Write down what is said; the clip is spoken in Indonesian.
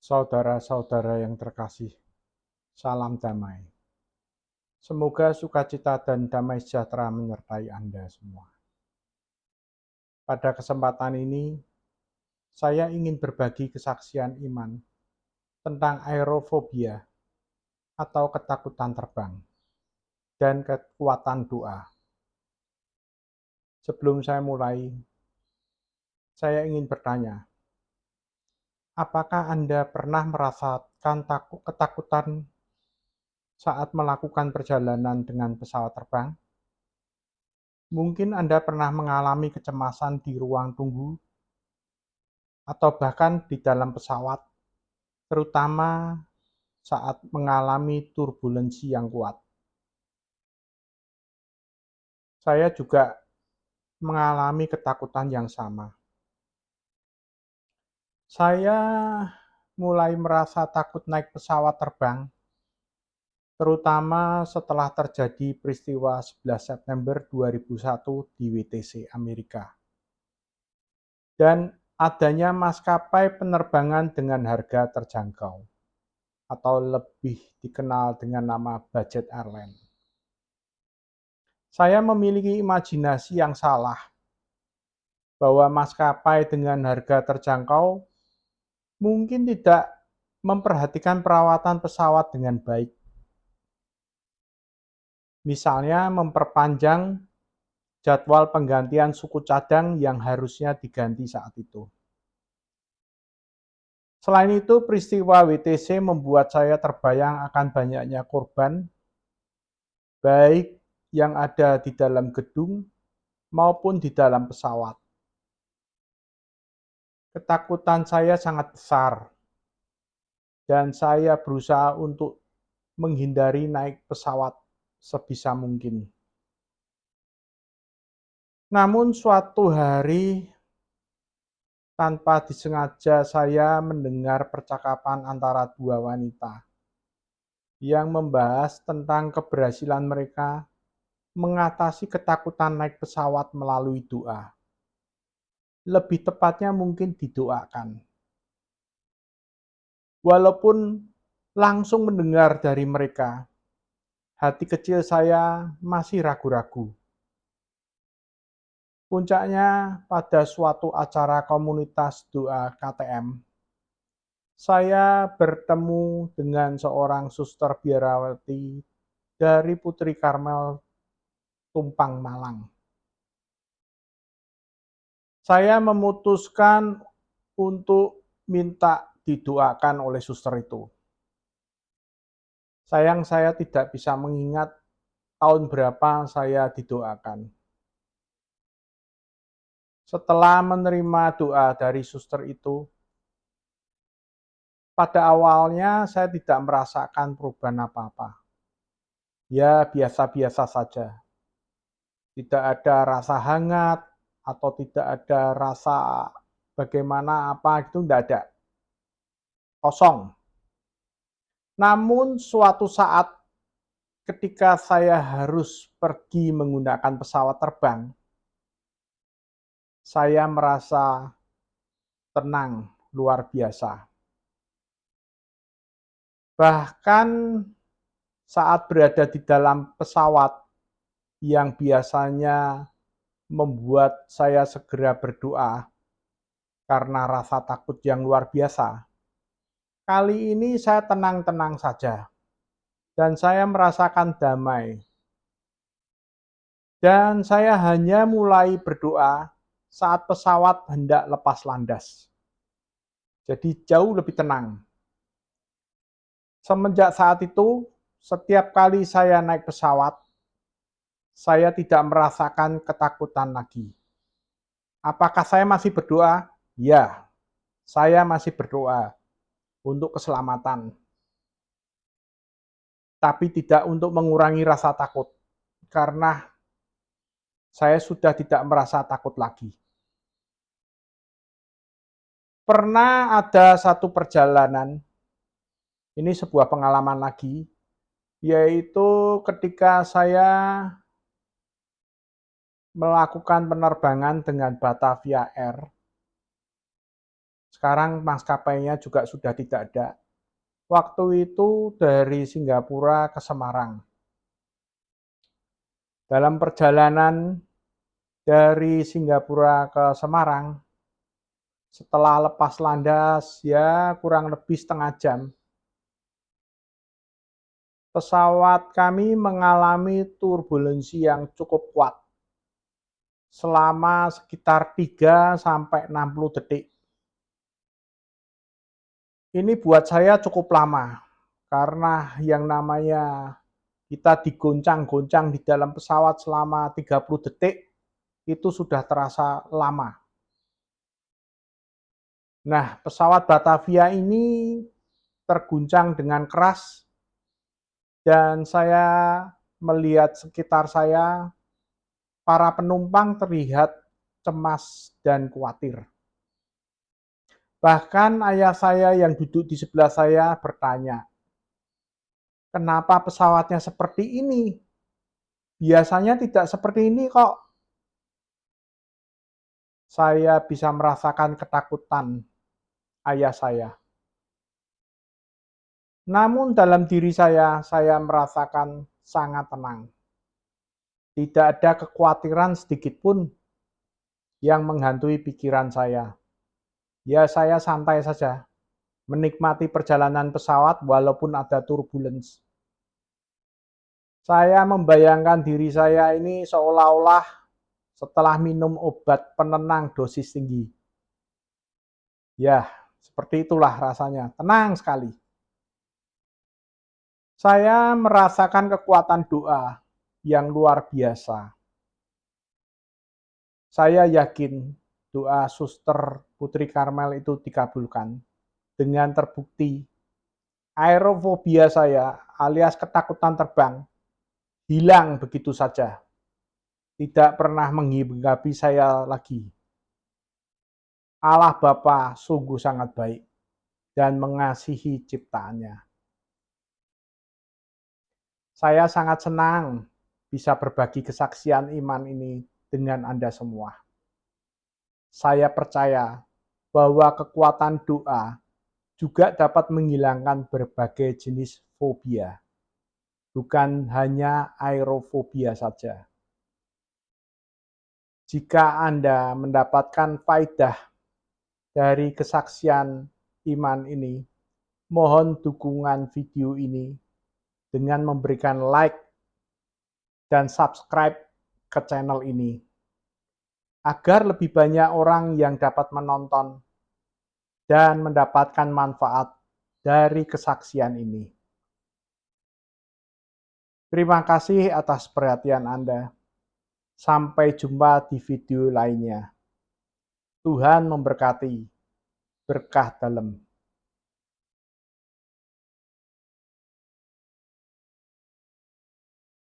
Saudara-saudara yang terkasih, salam damai. Semoga sukacita dan damai sejahtera menyertai Anda semua. Pada kesempatan ini, saya ingin berbagi kesaksian iman tentang aerofobia atau ketakutan terbang dan kekuatan doa. Sebelum saya mulai, saya ingin bertanya, apakah Anda pernah merasakan ketakutan saat melakukan perjalanan dengan pesawat terbang? Mungkin Anda pernah mengalami kecemasan di ruang tunggu atau bahkan di dalam pesawat, terutama saat mengalami turbulensi yang kuat. Saya juga mengalami ketakutan yang sama. Saya mulai merasa takut naik pesawat terbang, terutama setelah terjadi peristiwa 11 September 2001 di WTC Amerika. Dan adanya maskapai penerbangan dengan harga terjangkau, atau lebih dikenal dengan nama budget airline. Saya memiliki imajinasi yang salah bahwa maskapai dengan harga terjangkau mungkin tidak memperhatikan perawatan pesawat dengan baik. Misalnya memperpanjang jadwal penggantian suku cadang yang harusnya diganti saat itu. Selain itu, peristiwa WTC membuat saya terbayang akan banyaknya korban, baik yang ada di dalam gedung maupun di dalam pesawat. Ketakutan saya sangat besar, dan saya berusaha untuk menghindari naik pesawat sebisa mungkin. Namun suatu hari, tanpa disengaja saya mendengar percakapan antara dua wanita yang membahas tentang keberhasilan mereka mengatasi ketakutan naik pesawat melalui doa. Lebih tepatnya mungkin didoakan. Walaupun langsung mendengar dari mereka, hati kecil saya masih ragu-ragu. Puncaknya pada suatu acara komunitas doa KTM, saya bertemu dengan seorang suster biarawati dari Putri Karmel Tumpang Malang. Saya memutuskan untuk minta didoakan oleh suster itu. Sayang saya tidak bisa mengingat tahun berapa saya didoakan. Setelah menerima doa dari suster itu, pada awalnya saya tidak merasakan perubahan apa-apa. Ya, biasa-biasa saja. Tidak ada rasa hangat atau tidak ada rasa bagaimana apa itu tidak ada. Kosong. Namun suatu saat ketika saya harus pergi menggunakan pesawat terbang, saya merasa tenang luar biasa. Bahkan saat berada di dalam pesawat yang biasanya membuat saya segera berdoa karena rasa takut yang luar biasa, kali ini saya tenang-tenang saja dan saya merasakan damai. Dan saya hanya mulai berdoa saat pesawat hendak lepas landas. Jadi jauh lebih tenang. Semenjak saat itu, setiap kali saya naik pesawat, saya tidak merasakan ketakutan lagi. Apakah saya masih berdoa? Ya, saya masih berdoa untuk keselamatan. Tapi tidak untuk mengurangi rasa takut. Karena saya sudah tidak merasa takut lagi. Pernah ada satu perjalanan, ini sebuah pengalaman lagi, yaitu ketika saya melakukan penerbangan dengan Batavia Air Sekarang maskapainya juga sudah tidak ada. Waktu itu dari Singapura ke Semarang. Dalam perjalanan dari Singapura ke Semarang, setelah lepas landas ya kurang lebih setengah jam, pesawat kami mengalami turbulensi yang cukup kuat selama sekitar 3-60 detik. Ini buat saya cukup lama, karena yang namanya kita digoncang-goncang di dalam pesawat selama 30 detik, itu sudah terasa lama. Nah, pesawat Batavia ini terguncang dengan keras, dan saya melihat sekitar saya, para penumpang terlihat cemas dan khawatir. Bahkan ayah saya yang duduk di sebelah saya bertanya, "Kenapa pesawatnya seperti ini? Biasanya tidak seperti ini kok." Saya bisa merasakan ketakutan ayah saya. Namun dalam diri saya merasakan sangat tenang. Tidak ada kekhawatiran sedikit pun yang menghantui pikiran saya. Ya saya santai saja, menikmati perjalanan pesawat walaupun ada turbulence. Saya membayangkan diri saya ini seolah-olah setelah minum obat penenang dosis tinggi. Ya, seperti itulah rasanya, tenang sekali. Saya merasakan kekuatan doa yang luar biasa. Saya yakin doa Suster Putri Karmel itu dikabulkan dengan terbukti aerofobia saya alias ketakutan terbang hilang begitu saja. Tidak pernah menghinggapi saya lagi. Allah Bapa sungguh sangat baik dan mengasihi ciptaannya. Saya sangat senang bisa berbagi kesaksian iman ini dengan Anda semua. Saya percaya bahwa kekuatan doa juga dapat menghilangkan berbagai jenis fobia, bukan hanya aerofobia saja. Jika Anda mendapatkan faedah dari kesaksian iman ini, mohon dukungan video ini dengan memberikan like dan subscribe ke channel ini, agar lebih banyak orang yang dapat menonton dan mendapatkan manfaat dari kesaksian ini. Terima kasih atas perhatian Anda. Sampai jumpa di video lainnya. Tuhan memberkati. Berkah dalam.